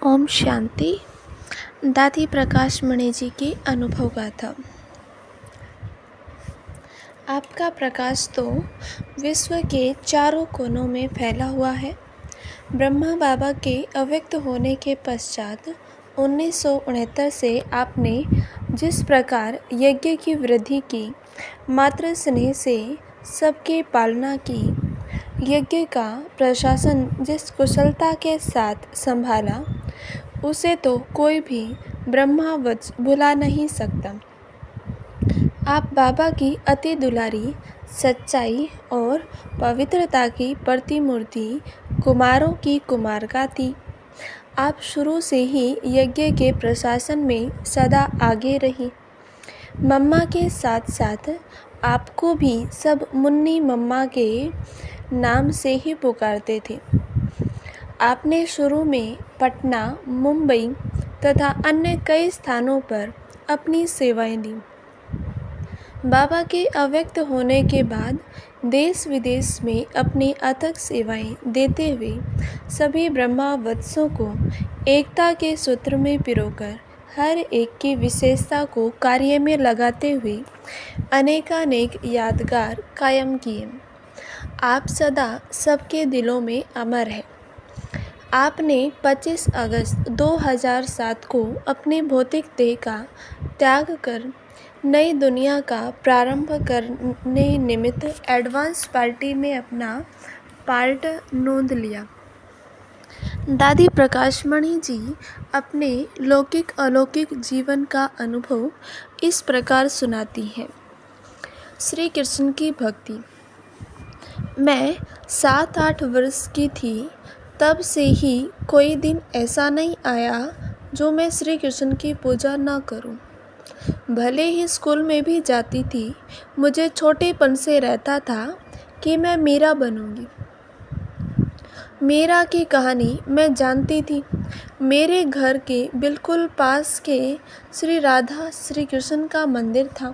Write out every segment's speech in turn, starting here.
ओम शांति। दादी प्रकाश मणि जी की अनुभव गाथा। आपका प्रकाश तो विश्व के चारों कोनों में फैला हुआ है। ब्रह्मा बाबा के अव्यक्त होने के पश्चात 1969 से आपने जिस प्रकार यज्ञ की वृद्धि की, मातृ स्नेह से सबकी पालना की, यज्ञ का प्रशासन जिस कुशलता के साथ संभाला, उसे तो कोई भी ब्रह्मावत्स भुला नहीं सकता। आप बाबा की अति दुलारी, सच्चाई और पवित्रता की प्रतिमूर्ति, कुमारों की कुमारिका थी। आप शुरू से ही यज्ञ के प्रशासन में सदा आगे रही। मम्मा के साथ साथ आपको भी सब मुन्नी मम्मा के नाम से ही पुकारते थे। आपने शुरू में पटना, मुंबई तथा अन्य कई स्थानों पर अपनी सेवाएं दी। बाबा के अव्यक्त होने के बाद देश विदेश में अपनी अथक सेवाएं देते हुए सभी ब्रह्मावत्सों को एकता के सूत्र में पिरोकर हर एक की विशेषता को कार्य में लगाते हुए अनेकानेक यादगार कायम किए। आप सदा सबके दिलों में अमर हैं। आपने 25 अगस्त 2007 को अपने भौतिक देह का त्याग कर नई दुनिया का प्रारंभ करने निमित्त एडवांस पार्टी में अपना पार्ट नोंद लिया। दादी प्रकाश मणि जी अपने लौकिक अलौकिक जीवन का अनुभव इस प्रकार सुनाती हैं। श्री कृष्ण की भक्ति। मैं 7-8 वर्ष की थी, तब से ही कोई दिन ऐसा नहीं आया जो मैं श्री कृष्ण की पूजा न करूं। भले ही स्कूल में भी जाती थी, मुझे छोटेपन से रहता था कि मैं मीरा बनूंगी। मीरा की कहानी मैं जानती थी। मेरे घर के बिल्कुल पास के श्री राधा श्री कृष्ण का मंदिर था।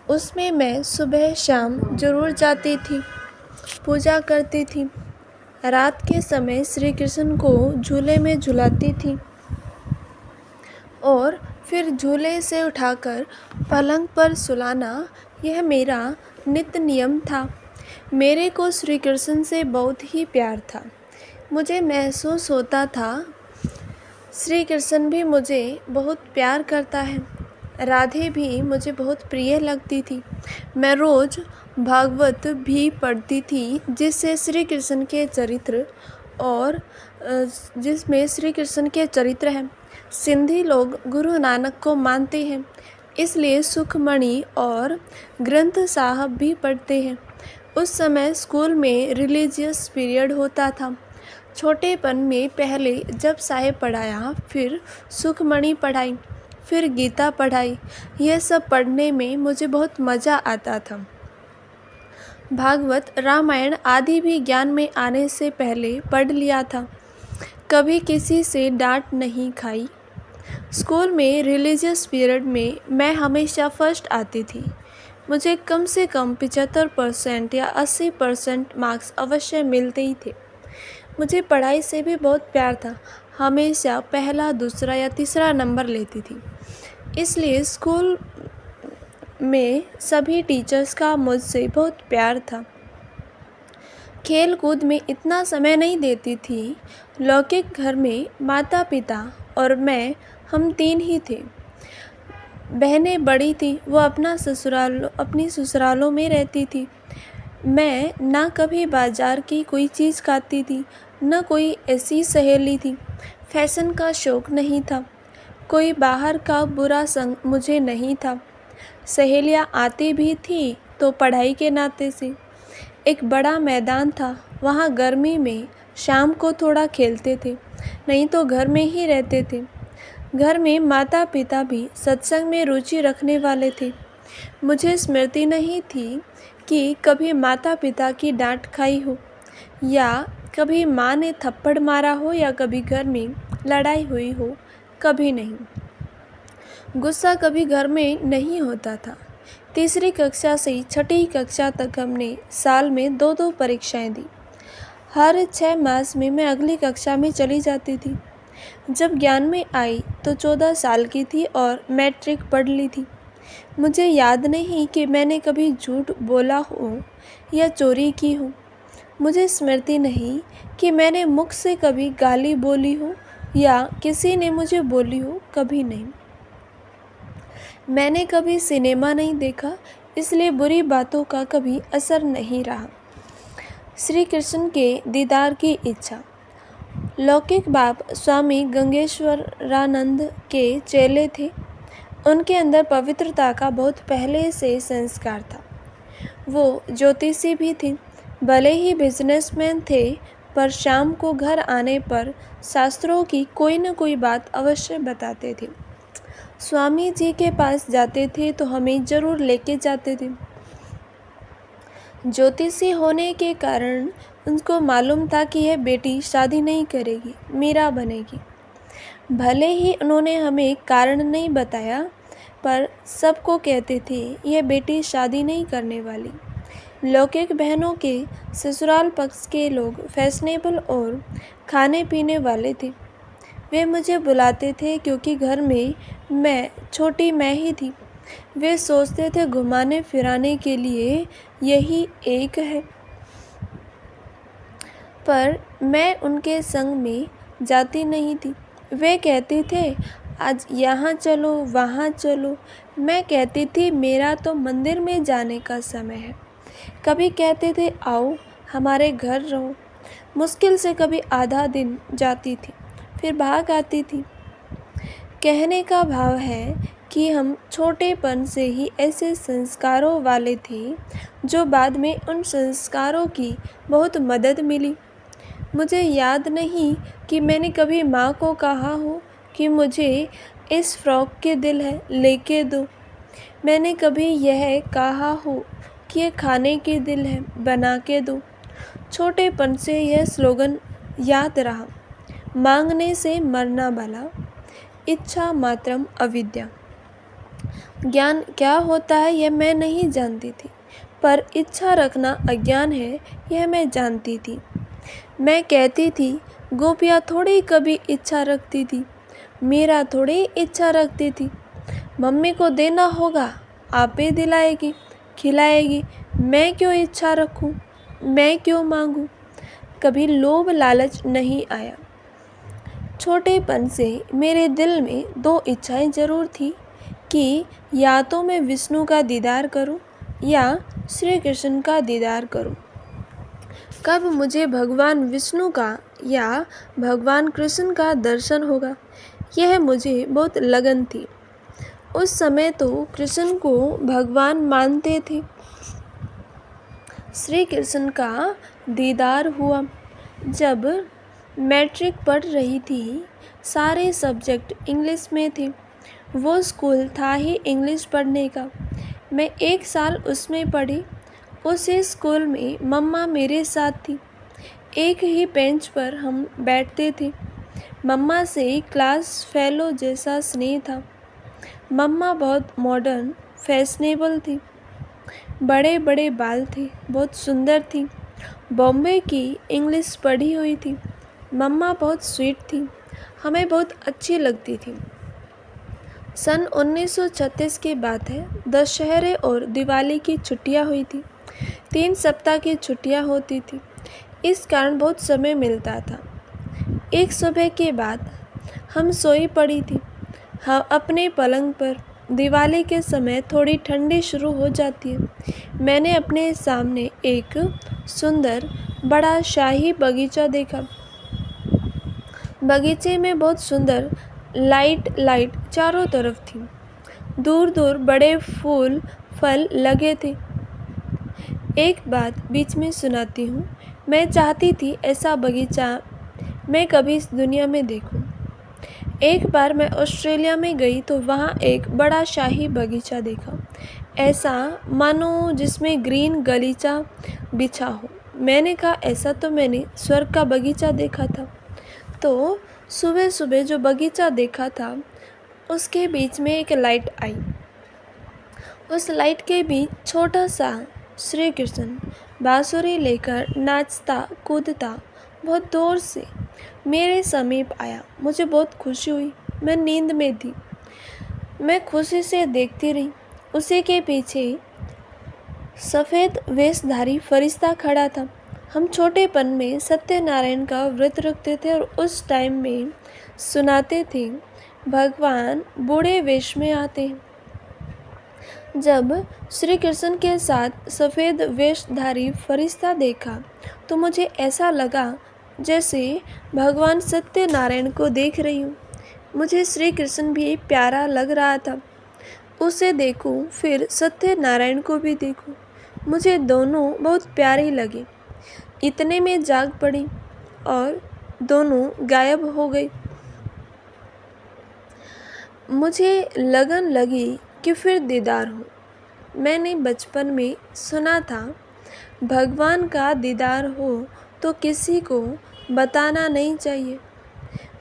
उसमें मैं सुबह शाम जरूर जाती थी, पूजा करती थी। रात के समय श्री कृष्ण को झूले में झुलाती थी और फिर झूले से उठाकर पलंग पर सुलाना, यह मेरा नित्य नियम था। मेरे को श्री कृष्ण से बहुत ही प्यार था। मुझे महसूस होता था श्री कृष्ण भी मुझे बहुत प्यार करता है। राधे भी मुझे बहुत प्रिय लगती थी। मैं रोज़ भागवत भी पढ़ती थी, जिससे श्री कृष्ण के चरित्र और जिसमें श्री कृष्ण के चरित्र हैं। सिंधी लोग गुरु नानक को मानते हैं, इसलिए सुखमणि और ग्रंथ साहब भी पढ़ते हैं। उस समय स्कूल में रिलीजियस पीरियड होता था। छोटेपन में पहले जप साहेब पढ़ाया, फिर सुखमणि पढ़ाई, फिर गीता पढ़ाई। यह सब पढ़ने में मुझे बहुत मज़ा आता था। भागवत, रामायण आदि भी ज्ञान में आने से पहले पढ़ लिया था। कभी किसी से डांट नहीं खाई। स्कूल में रिलीजियस पीरियड में मैं हमेशा फर्स्ट आती थी। मुझे कम से कम 75% या 80% मार्क्स अवश्य मिलते ही थे। मुझे पढ़ाई से भी बहुत प्यार था। हमेशा पहला, दूसरा या तीसरा नंबर लेती थी। इसलिए स्कूल में सभी टीचर्स का मुझसे बहुत प्यार था। खेल कूद में इतना समय नहीं देती थी। लौकिक घर में माता पिता और मैं, हम 3 ही थे। बहनें बड़ी थी, वो अपनी ससुरालों में रहती थी। मैं ना कभी बाजार की कोई चीज़ खाती थी, न कोई ऐसी सहेली थी। फैशन का शौक़ नहीं था। कोई बाहर का बुरा संग मुझे नहीं था। सहेलियाँ आती भी थी तो पढ़ाई के नाते से। एक बड़ा मैदान था, वहाँ गर्मी में शाम को थोड़ा खेलते थे, नहीं तो घर में ही रहते थे। घर में माता पिता भी सत्संग में रुचि रखने वाले थे। मुझे स्मृति नहीं थी कि कभी माता पिता की डांट खाई हो, या कभी माँ ने थप्पड़ मारा हो, या कभी घर में लड़ाई हुई हो। कभी नहीं। गुस्सा कभी घर में नहीं होता था। तीसरी कक्षा से 6ठी कक्षा तक हमने साल में 2-2 परीक्षाएं दी। हर 6 मास में मैं अगली कक्षा में चली जाती थी। जब ज्ञान में आई तो 14 साल की थी और मैट्रिक पढ़ ली थी। मुझे याद नहीं कि मैंने कभी झूठ बोला हो या चोरी की हो। मुझे स्मृति नहीं कि मैंने मुख से कभी गाली बोली हो या किसी ने मुझे बोली हो, कभी नहीं। मैंने कभी सिनेमा नहीं देखा, इसलिए बुरी बातों का कभी असर नहीं रहा। श्री कृष्ण के दीदार की इच्छा। लौकिक बाप स्वामी गंगेश्वरानंद के चेले थे। उनके अंदर पवित्रता का बहुत पहले से संस्कार था। वो ज्योतिषी भी थे। भले ही बिजनेसमैन थे, पर शाम को घर आने पर शास्त्रों की कोई न कोई बात अवश्य बताते थे। स्वामी जी के पास जाते थे तो हमें ज़रूर लेके जाते थे। ज्योतिषी होने के कारण उनको मालूम था कि यह बेटी शादी नहीं करेगी, मीरा बनेगी। भले ही उन्होंने हमें कारण नहीं बताया, पर सबको कहते थे यह बेटी शादी नहीं करने वाली। लौकिक बहनों के ससुराल पक्ष के लोग फैशनेबल और खाने पीने वाले थे। वे मुझे बुलाते थे क्योंकि घर में छोटी मैं ही थी। वे सोचते थे घुमाने फिराने के लिए यही एक है, पर मैं उनके संग में जाती नहीं थी। वे कहते थे आज यहाँ चलो, वहाँ चलो। मैं कहती थी मेरा तो मंदिर में जाने का समय है। कभी कहते थे आओ हमारे घर रहो। मुश्किल से कभी आधा दिन जाती थी, फिर भाग आती थी। कहने का भाव है कि हम छोटेपन से ही ऐसे संस्कारों वाले थे जो बाद में उन संस्कारों की बहुत मदद मिली। मुझे याद नहीं कि मैंने कभी माँ को कहा हो कि मुझे इस फ्रॉक के दिल है, लेके दो। मैंने कभी यह कहा हो कि ये खाने के दिल है, बना के दो। छोटेपन से यह स्लोगन याद रहा, मांगने से मरना भला, इच्छा मात्रम अविद्या। ज्ञान क्या होता है यह मैं नहीं जानती थी, पर इच्छा रखना अज्ञान है यह मैं जानती थी। मैं कहती थी गोपियाँ थोड़ी कभी इच्छा रखती थी, मीरा थोड़ी इच्छा रखती थी। मम्मी को देना होगा, आप ही दिलाएगी, खिलाएगी। मैं क्यों इच्छा रखूं, मैं क्यों मांगूं? कभी लोभ लालच नहीं आया। छोटेपन से मेरे दिल में 2 इच्छाएं ज़रूर थी कि या तो मैं विष्णु का दीदार करूं या श्री कृष्ण का दीदार करूं। कब मुझे भगवान विष्णु का या भगवान कृष्ण का दर्शन होगा, यह मुझे बहुत लगन थी। उस समय तो कृष्ण को भगवान मानते थे। श्री कृष्ण का दीदार हुआ जब मैट्रिक पढ़ रही थी। सारे सब्जेक्ट इंग्लिश में थे। वो स्कूल था ही इंग्लिश पढ़ने का। मैं 1 साल उसमें पढ़ी। उसी स्कूल में मम्मा मेरे साथ थी। एक ही बेंच पर हम बैठते थे। मम्मा से क्लास फेलो जैसा स्नेह था। मम्मा बहुत मॉडर्न, फैशनेबल थी। बड़े बड़े बाल थे, बहुत सुंदर थी। बॉम्बे की इंग्लिश पढ़ी हुई थी। मम्मा बहुत स्वीट थी, हमें बहुत अच्छी लगती थी। सन 1936 की बात है। दशहरे और दिवाली की छुट्टियां हुई थी। 3 सप्ताह की छुट्टियां होती थी, इस कारण बहुत समय मिलता था। एक सुबह के बाद हम सोई पड़ी थी, हम अपने पलंग पर। दिवाली के समय थोड़ी ठंडी शुरू हो जाती है। मैंने अपने सामने एक सुंदर बड़ा शाही बगीचा देखा। बगीचे में बहुत सुंदर लाइट चारों तरफ थी। दूर दूर बड़े फूल फल लगे थे। एक बात बीच में सुनाती हूँ। मैं चाहती थी ऐसा बगीचा मैं कभी इस दुनिया में देखूं। एक बार मैं ऑस्ट्रेलिया में गई तो वहाँ एक बड़ा शाही बगीचा देखा, ऐसा मानो जिसमें ग्रीन गलीचा बिछा हो। मैंने कहा ऐसा तो मैंने स्वर्ग का बगीचा देखा था। तो सुबह सुबह जो बगीचा देखा था उसके बीच में एक लाइट आई। उस लाइट के बीच छोटा सा श्री कृष्ण बांसुरी लेकर नाचता कूदता बहुत दूर से मेरे समीप आया। मुझे बहुत खुशी हुई। मैं नींद में थी। मैं खुशी से देखती रही। उसी के पीछे सफ़ेद वेशधारी फरिश्ता खड़ा था। हम छोटेपन में सत्यनारायण का व्रत रखते थे और उस टाइम में सुनाते थे, भगवान बूढ़े वेश में आते हैं। जब श्री कृष्ण के साथ सफ़ेद वेशधारी फरिश्ता देखा तो मुझे ऐसा लगा जैसे भगवान सत्यनारायण को देख रही हूँ। मुझे श्री कृष्ण भी प्यारा लग रहा था। उसे देखूं, फिर सत्यनारायण को भी देखूं। मुझे दोनों बहुत प्यारे लगे। इतने में जाग पड़ी और दोनों गायब हो गए। मुझे लगन लगी कि फिर दीदार हो। मैंने बचपन में सुना था, भगवान का दीदार हो तो किसी को बताना नहीं चाहिए।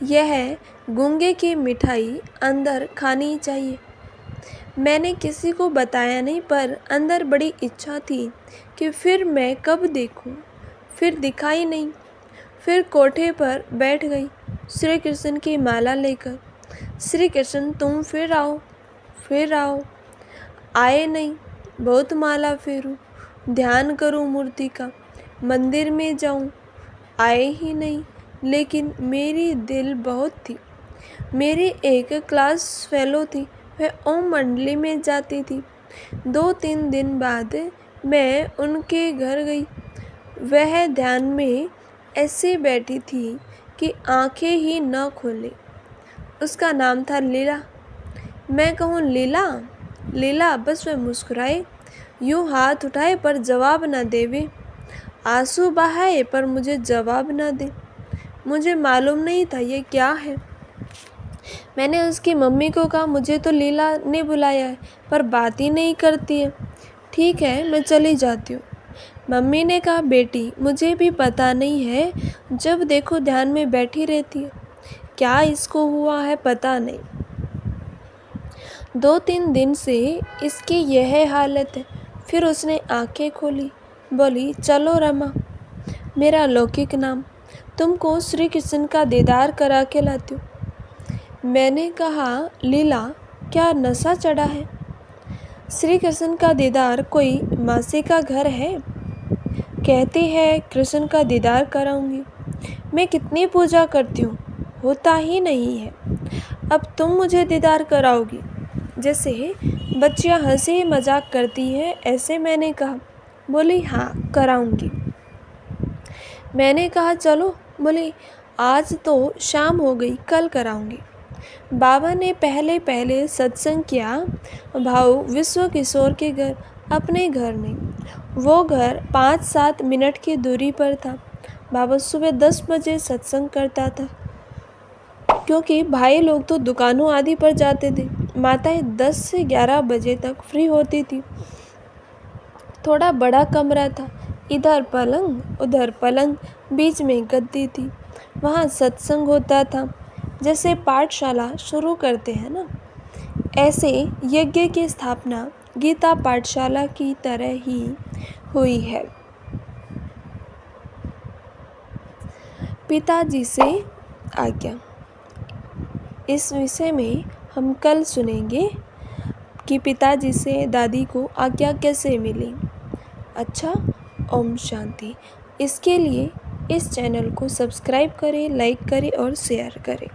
यह गूंगे की मिठाई अंदर खानी चाहिए। मैंने किसी को बताया नहीं, पर अंदर बड़ी इच्छा थी कि फिर मैं कब देखूं। फिर दिखाई नहीं। फिर कोठे पर बैठ गई श्री कृष्ण की माला लेकर। श्री कृष्ण तुम फिर आओ, फिर आओ। आए नहीं। बहुत माला फेरूं, ध्यान करूं मूर्ति का, मंदिर में जाऊं, आए ही नहीं। लेकिन मेरी दिल बहुत थी। मेरी एक क्लास फेलो थी, वह ओम मंडली में जाती थी। 2-3 दिन बाद मैं उनके घर गई। वह ध्यान में ऐसे बैठी थी कि आंखें ही न खोले। उसका नाम था लीला। मैं कहूँ लीला, लीला, बस वह मुस्कुराए, यूँ हाथ उठाए पर जवाब न देवे, आंसू बहाए पर मुझे जवाब न दे। मुझे मालूम नहीं था ये क्या है। मैंने उसकी मम्मी को कहा, मुझे तो लीला ने बुलाया है पर बात ही नहीं करती है। ठीक है, मैं चली जाती हूँ। मम्मी ने कहा, बेटी मुझे भी पता नहीं है, जब देखो ध्यान में बैठी रहती है। क्या इसको हुआ है पता नहीं। 2-3 दिन से इसकी यह हालत है। फिर उसने आंखें खोली, बोली, चलो रमा, मेरा लौकिक नाम, तुमको श्री कृष्ण का दीदार करा के लाती हूँ। मैंने कहा, लीला क्या नशा चढ़ा है? श्री कृष्ण का दीदार कोई मासी का घर है? कहती है कृष्ण का दीदार कराऊंगी। मैं कितनी पूजा करती हूँ, होता ही नहीं है। अब तुम मुझे दीदार कराओगी? जैसे बच्चियाँ हंसी मजाक करती हैं ऐसे मैंने कहा। बोली, हाँ कराऊंगी। मैंने कहा, चलो। बोली, आज तो शाम हो गई, कल कराऊंगी। बाबा ने पहले पहले सत्संग किया भाऊ विश्व किशोर के घर, अपने घर में। वो घर 5-7 मिनट की दूरी पर था। बाबा सुबह 10 बजे सत्संग करता था, क्योंकि भाई लोग तो दुकानों आदि पर जाते थे। माताएं 10 से 11 बजे तक फ्री होती थी। थोड़ा बड़ा कमरा था, इधर पलंग उधर पलंग, बीच में गद्दी थी। वहाँ सत्संग होता था। जैसे पाठशाला शुरू करते हैं ना, ऐसे यज्ञ की स्थापना गीता पाठशाला की तरह ही हुई है। पिताजी से आज्ञा। इस विषय में हम कल सुनेंगे कि पिताजी से दादी को आज्ञा कैसे मिली। अच्छा, ओम शांति। इसके लिए इस चैनल को सब्सक्राइब करें, लाइक करें और शेयर करें।